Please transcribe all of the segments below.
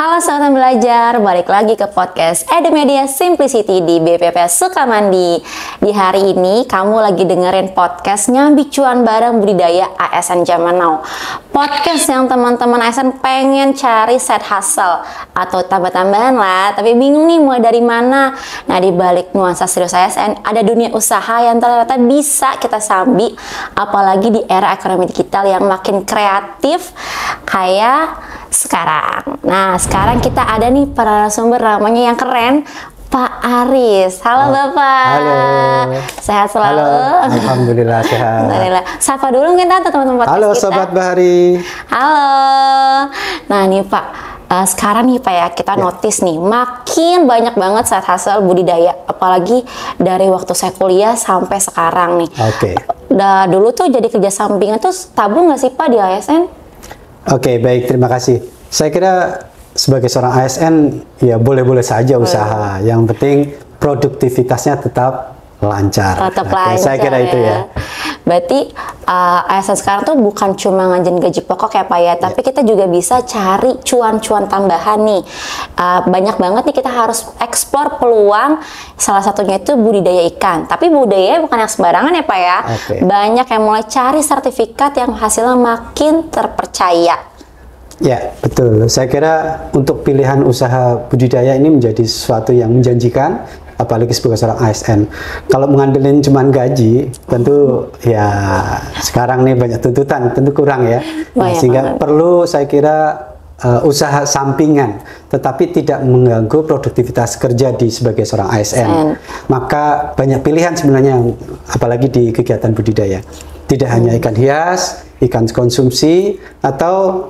Halo Sobat Belajar, balik lagi ke podcast Edu-Media Simplicity di BPP Sukamandi. Di hari ini kamu lagi dengerin podcast Nyambi Cuan Bareng Budidaya ASN Zaman Now. Podcast yang teman-teman ASN pengen cari side hustle atau tambah-tambahan lah, tapi bingung nih mulai dari mana. Nah, di balik nuansa serius ASN ada dunia usaha yang ternyata bisa kita sambi, apalagi di era ekonomi digital yang makin kreatif kayak sekarang. Nah, sekarang kita ada nih para narasumber namanya yang keren, Pak Aris. Halo Bapak. Halo. Sehat selalu. Halo. Alhamdulillah sehat. Alhamdulillah. Sapa dulu kita teman-teman podcast Halo kita. Sobat Bahari. Halo. Nah nih Pak, sekarang nih Pak ya kita notice nih makin banyak banget side hustle budidaya, apalagi dari waktu saya kuliah sampai sekarang nih. Oke. Dulu tuh jadi kerja sampingan tuh tabu nggak sih Pak di ASN? Oke, baik, terima kasih. Saya kira sebagai seorang ASN ya boleh-boleh saja usaha. Yang penting produktivitasnya tetap lancar. Tetap Oke, lancar saya kira itu ya. Berarti ASN sekarang tuh bukan cuma ngajen gaji pokok ya Pak ya, tapi kita juga bisa cari cuan-cuan tambahan nih. Banyak banget nih kita harus eksplor peluang, salah satunya itu budidaya ikan. Tapi budidaya bukan yang sembarangan ya Pak ya. Oke. Banyak yang mulai cari sertifikat yang hasilnya makin terpercaya. Ya, betul. Saya kira untuk pilihan usaha budidaya ini menjadi sesuatu yang menjanjikan, apalagi sebagai seorang ASN. Kalau mengandelin cuman gaji, tentu ya sekarang nih banyak tuntutan, tentu kurang ya. Nah, sehingga perlu saya kira usaha sampingan, tetapi tidak mengganggu produktivitas kerja sebagai seorang ASN. Maka banyak pilihan sebenarnya, apalagi di kegiatan budidaya. Tidak hanya ikan hias, ikan konsumsi, atau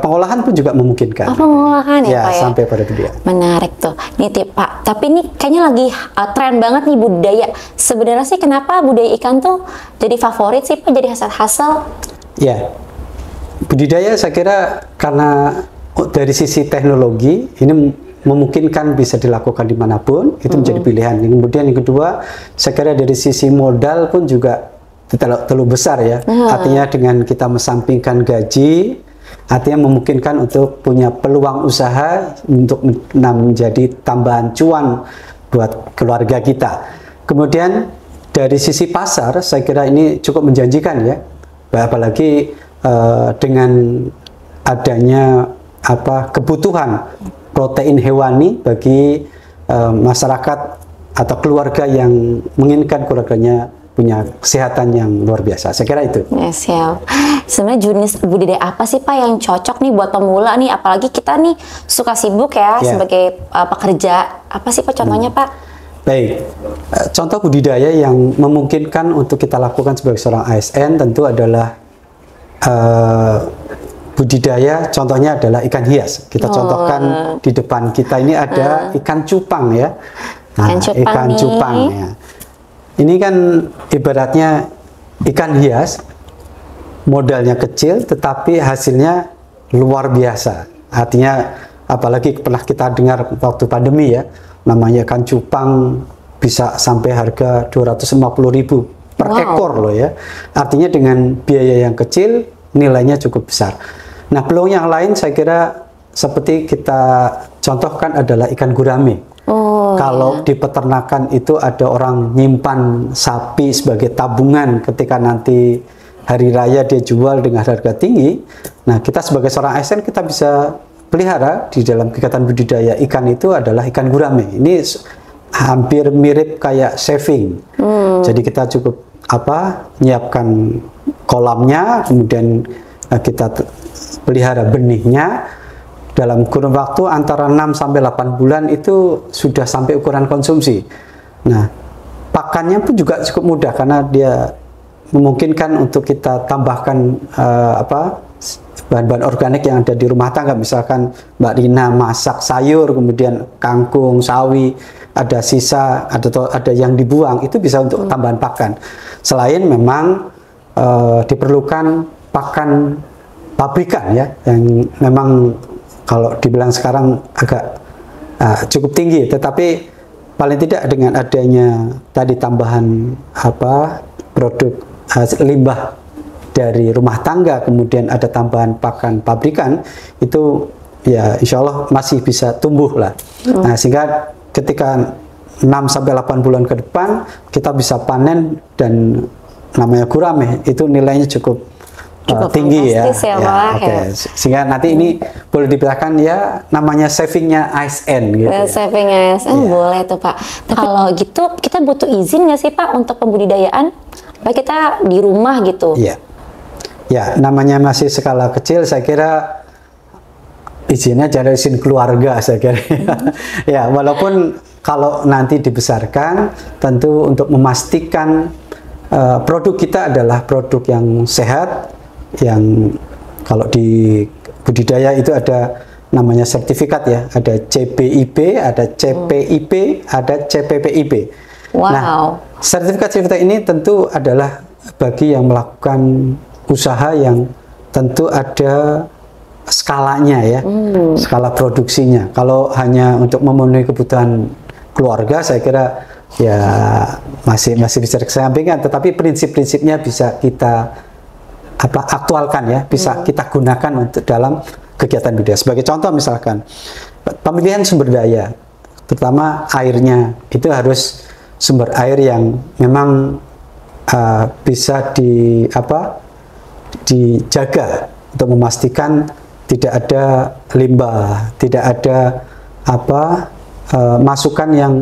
pengolahan pun juga memungkinkan. Oh, pengolahan ya Pak ya? Sampai pada budidaya. Menarik tuh. Nih Pak, tapi ini kayaknya lagi tren banget nih budidaya. Sebenarnya sih kenapa budidaya ikan tuh jadi favorit sih Pak, jadi hasil? Ya, budidaya saya kira karena dari sisi teknologi ini memungkinkan bisa dilakukan dimanapun, itu menjadi pilihan. Kemudian yang kedua, saya kira dari sisi modal pun juga terlalu besar ya. Artinya dengan kita mensampingkan gaji, artinya memungkinkan untuk punya peluang usaha untuk menjadi tambahan cuan buat keluarga kita. Kemudian dari sisi pasar, saya kira ini cukup menjanjikan ya, apalagi dengan adanya kebutuhan protein hewani bagi masyarakat atau keluarga yang menginginkan keluarganya punya kesehatan yang luar biasa. Saya kira itu. Ya, siap. Sebenarnya jenis budidaya apa sih Pak yang cocok nih buat pemula nih? Apalagi kita nih suka sibuk ya sebagai pekerja. Apa sih Pak contohnya Pak? Baik. Contoh budidaya yang memungkinkan untuk kita lakukan sebagai seorang ASN tentu adalah budidaya, contohnya adalah ikan hias. Kita contohkan di depan kita ini ada ikan cupang ya. Nah, ikan cupang ya. Ini kan ibaratnya ikan hias, modalnya kecil tetapi hasilnya luar biasa. Artinya apalagi pernah kita dengar waktu pandemi ya, namanya ikan cupang bisa sampai harga 250.000 per ekor loh ya. Artinya dengan biaya yang kecil nilainya cukup besar. Nah, peluang yang lain saya kira seperti kita contohkan adalah ikan gurame. Kalau di peternakan itu ada orang nyimpan sapi sebagai tabungan ketika nanti hari raya dia jual dengan harga tinggi. Nah, kita sebagai seorang ASN kita bisa pelihara di dalam kegiatan budidaya ikan itu adalah ikan gurame. Ini hampir mirip kayak saving. Jadi kita cukup menyiapkan kolamnya, kemudian kita pelihara benihnya. Dalam kurun waktu antara 6 sampai 8 bulan itu sudah sampai ukuran konsumsi. Nah, pakannya pun juga cukup mudah karena dia memungkinkan untuk kita tambahkan bahan-bahan organik yang ada di rumah tangga. Misalkan Mbak Rina masak sayur, kemudian kangkung, sawi, ada sisa, ada yang dibuang, itu bisa untuk tambahan pakan. Selain memang diperlukan pakan pabrikan ya, yang memang kalau dibilang sekarang agak cukup tinggi, tetapi paling tidak dengan adanya tadi tambahan produk limbah dari rumah tangga, kemudian ada tambahan pakan pabrikan, itu ya insya Allah masih bisa tumbuh lah. Nah, sehingga ketika 6-8 bulan ke depan kita bisa panen, dan namanya gurame itu nilainya cukup tinggi ya. Ya, Pak, okay. Sehingga nanti ini boleh dibilangkan ya namanya savingnya ASN gitu. Saving ASN boleh tuh Pak. Tapi kalau gitu kita butuh izin nggak sih Pak untuk pembudidayaan? Pak kita di rumah gitu. Iya. Ya, namanya masih skala kecil, saya kira izinnya dari izin keluarga saya kira. Ya, walaupun kalau nanti dibesarkan, tentu untuk memastikan produk kita adalah produk yang sehat, yang kalau di budidaya itu ada namanya sertifikat ya, ada CBIP, ada CPIP, ada CPPIP. Wow. Nah, sertifikat ini tentu adalah bagi yang melakukan usaha yang tentu ada skalanya ya, skala produksinya. Kalau hanya untuk memenuhi kebutuhan keluarga, saya kira ya masih bisa dikesampingkan, tetapi prinsip-prinsipnya bisa kita aktualkan ya, bisa kita gunakan untuk dalam kegiatan budidaya. Sebagai contoh misalkan pemilihan sumber daya, terutama airnya, itu harus sumber air yang memang bisa dijaga untuk memastikan tidak ada limbah, tidak ada masukan yang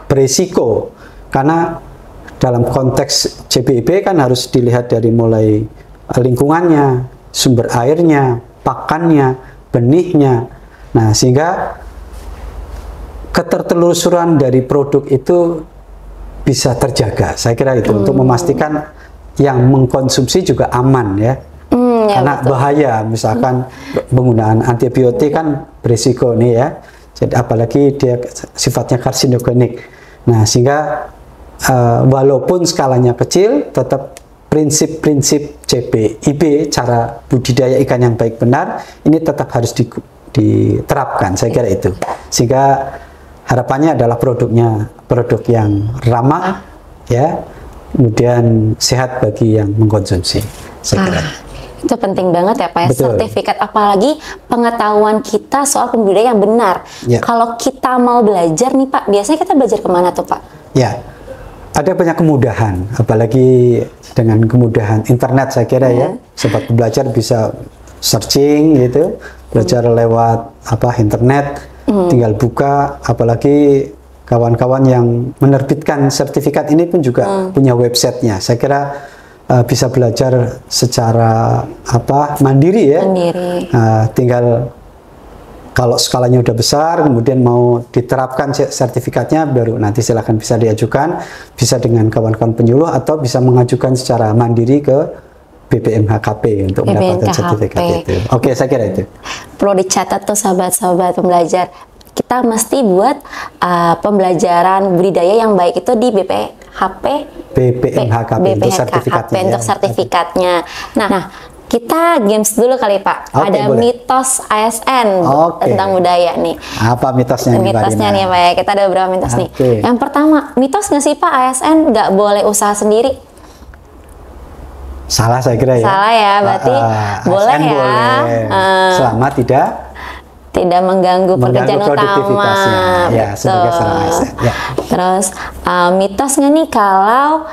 berisiko, karena dalam konteks CBIP kan harus dilihat dari mulai lingkungannya, sumber airnya, pakannya, benihnya. Nah, sehingga ketertelusuran dari produk itu bisa terjaga. Saya kira itu untuk memastikan yang mengkonsumsi juga aman ya. Karena betul. Bahaya misalkan penggunaan antibiotik kan berisiko nih ya. Jadi apalagi dia sifatnya karsinogenik. Nah, sehingga walaupun skalanya kecil, tetap prinsip-prinsip CBIP, cara budidaya ikan yang baik benar, ini tetap harus diterapkan, saya kira itu. Sehingga harapannya adalah produknya produk yang ramah, ya, kemudian sehat bagi yang mengkonsumsi, saya kira. Itu penting banget ya Pak ya, betul. Sertifikat, apalagi pengetahuan kita soal pembudidayaan yang benar. Ya. Kalau kita mau belajar nih Pak, biasanya kita belajar kemana tuh Pak? Ya, ada banyak kemudahan, apalagi dengan kemudahan internet saya kira ya, sobat belajar bisa searching gitu, belajar lewat internet, tinggal buka, apalagi kawan-kawan yang menerbitkan sertifikat ini pun juga punya websitenya. Saya kira bisa belajar secara mandiri ya. Mandiri. Tinggal kalau skalanya udah besar, kemudian mau diterapkan sertifikatnya, baru nanti silahkan bisa diajukan, bisa dengan kawan-kawan penyuluh atau bisa mengajukan secara mandiri ke BPMHKP untuk mendapatkan sertifikat itu. Oke, saya kira itu. Perlu dicatat tuh sahabat-sahabat pembelajar. Kita mesti buat pembelajaran budidaya yang baik itu di BPMHKP untuk sertifikatnya. Untuk sertifikatnya. Nah, kita games dulu kali Pak. Ada boleh. Mitos ASN tentang budaya nih. Apa mitosnya? Mitosnya nih Pak ya. Kita ada beberapa mitos nih. Yang pertama, mitos nggak sih Pak ASN nggak boleh usaha sendiri? Salah saya kira ya. Salah ya, berarti boleh ya. Boleh. Selama tidak mengganggu pekerjaan utama. Ya, sebagai seorang ASN. Ya. Terus mitos nggak nih kalau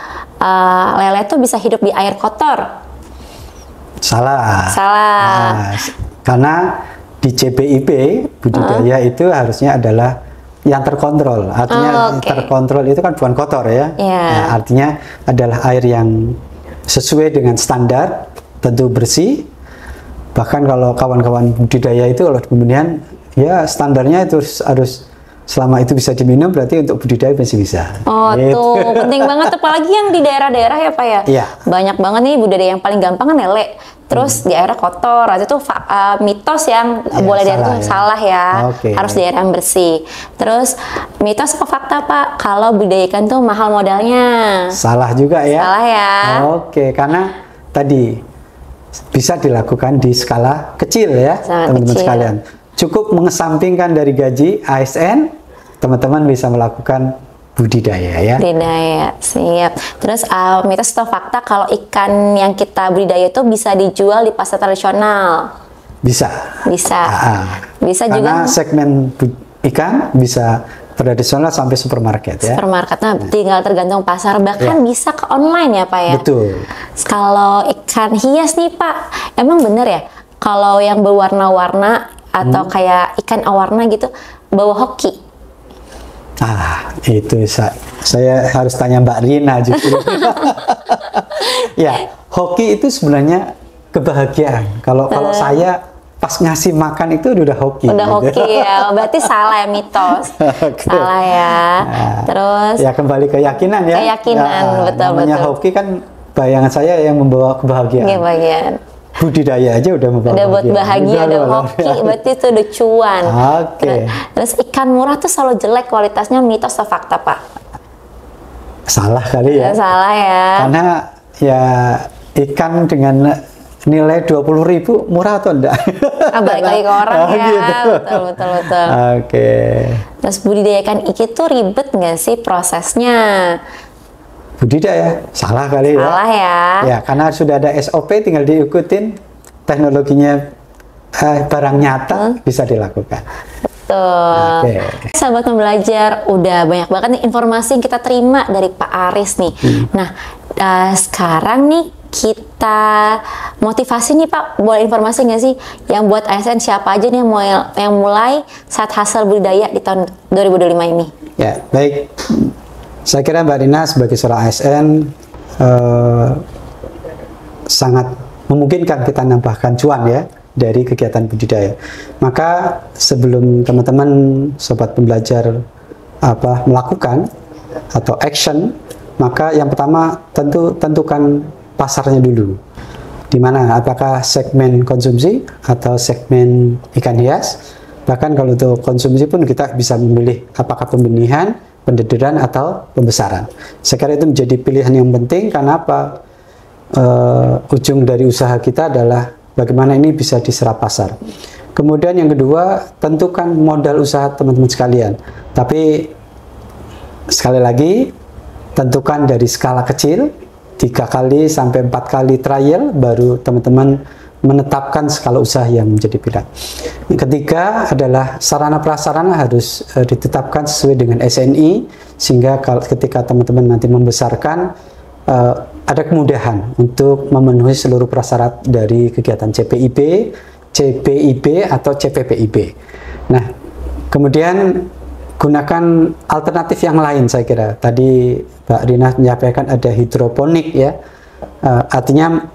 lele tuh bisa hidup di air kotor? Salah. Salah. Karena di CBIP budidaya itu harusnya adalah yang terkontrol. Artinya terkontrol itu kan bukan kotor ya. Nah, artinya adalah air yang sesuai dengan standar, tentu bersih. Bahkan kalau kawan-kawan budidaya itu kalau kemudian ya standarnya itu harus selama itu bisa diminum, berarti untuk budidaya masih bisa. Tuh penting banget, apalagi yang di daerah-daerah ya Pak ya. Iya. Banyak banget nih budidaya yang paling gampang kan lele. Terus di daerah kotor, itu mitos yang boleh salah ya. Harus daerah yang bersih. Terus mitos apa fakta Pak kalau budidaya ikan tuh mahal modalnya? Salah juga ya. Salah ya. Karena tadi bisa dilakukan di skala kecil ya, teman-teman sekalian. Cukup mengesampingkan dari gaji ASN, teman-teman bisa melakukan budidaya ya. Budidaya, siap. Terus mitos atau fakta kalau ikan yang kita budidaya itu bisa dijual di pasar tradisional? Bisa. Bisa. Bisa karena juga segmen ikan bisa tradisional sampai supermarket ya. Supermarket, tinggal tergantung pasar, bahkan bisa ke online ya Pak ya. Betul. Kalau ikan hias nih Pak, emang bener ya kalau yang berwarna-warna atau kayak ikan awarna gitu bawa hoki? Itu saya harus tanya Mbak Rina justru. Ya, hoki itu sebenarnya kebahagiaan. Kalau saya pas ngasih makan itu udah hoki. Udah gitu. hoki ya, berarti salah ya mitos. Okay. Salah ya. Terus ya kembali keyakinan ya. Keyakinan, betul. Namanya hoki kan bayangan saya yang membawa kebahagiaan. Kebahagiaan. Budidaya aja udah membawa Udah buat bahagia, udah hoki, berarti itu udah cuan. Oke. Terus ikan murah tuh selalu jelek kualitasnya, mitos atau fakta Pak? Salah kali ya. Salah ya. Karena ya ikan dengan nilai 20.000 murah atau enggak? Balik lagi ke orang ya. Gitu. Betul. Oke. Terus budidaya ikan iki tuh ribet nggak sih prosesnya? Budidaya salah kali ya. Salah ya. Ya, karena sudah ada SOP, tinggal diikutin, teknologinya barang nyata bisa dilakukan. Betul. Oke. Sahabat Pembelajar, udah banyak banget nih informasi yang kita terima dari Pak Aris nih. Nah, sekarang nih kita motivasi nih Pak, boleh informasi nggak sih yang buat ASN siapa aja nih yang mulai saat hasil budidaya di tahun 2025 ini? Ya, baik. Saya kira Mbak Rina sebagai seorang ASN sangat memungkinkan kita nambahkan cuan ya dari kegiatan budidaya. Maka sebelum teman-teman sobat pembelajar melakukan atau action, maka yang pertama tentukan pasarnya dulu. Di mana? Apakah segmen konsumsi atau segmen ikan hias? Bahkan kalau untuk konsumsi pun kita bisa memilih apakah pembenihan, pendederan atau pembesaran. Saya kira itu menjadi pilihan yang penting karena apa? Ujung dari usaha kita adalah bagaimana ini bisa diserap pasar. Kemudian yang kedua, tentukan modal usaha teman-teman sekalian. Tapi sekali lagi, tentukan dari skala kecil, 3 kali sampai 4 kali trial, baru teman-teman menetapkan skala usaha yang menjadi pilihan. Yang ketiga adalah sarana prasarana harus ditetapkan sesuai dengan SNI, sehingga ketika teman-teman nanti membesarkan ada kemudahan untuk memenuhi seluruh prasyarat dari kegiatan CPIB, CPIB atau CPPIB. Nah, kemudian gunakan alternatif yang lain. Saya kira tadi Mbak Rina menyampaikan ada hidroponik ya, artinya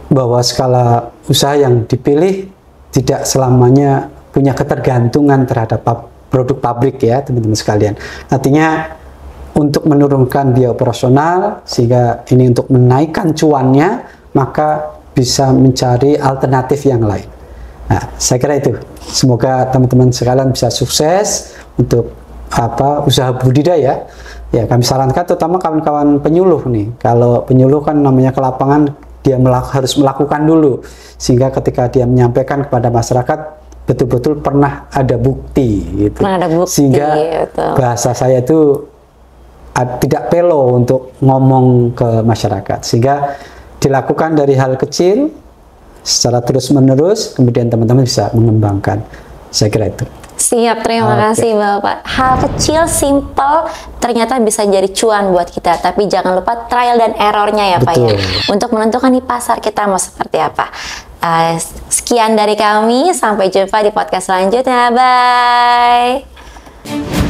bahwa skala usaha yang dipilih tidak selamanya punya ketergantungan terhadap produk pabrik ya teman-teman sekalian. Artinya untuk menurunkan biaya operasional sehingga ini untuk menaikkan cuannya, maka bisa mencari alternatif yang lain. Nah, saya kira itu. Semoga teman-teman sekalian bisa sukses untuk usaha budidaya. Ya, kami sarankan terutama kawan-kawan penyuluh nih. Kalau penyuluh kan namanya ke lapangan, dia harus melakukan dulu sehingga ketika dia menyampaikan kepada masyarakat betul-betul pernah ada bukti gitu. Ada bukti, sehingga betul. Bahasa saya itu tidak pelo untuk ngomong ke masyarakat, sehingga dilakukan dari hal kecil secara terus-menerus, kemudian teman-teman bisa mengembangkan. Saya kira itu. Siap, terima kasih Bapak. Hal kecil, simple, ternyata bisa jadi cuan buat kita. Tapi jangan lupa trial dan errornya ya Pak ya. Untuk menentukan di pasar kita mau seperti apa. Sekian dari kami, sampai jumpa di podcast selanjutnya. Bye.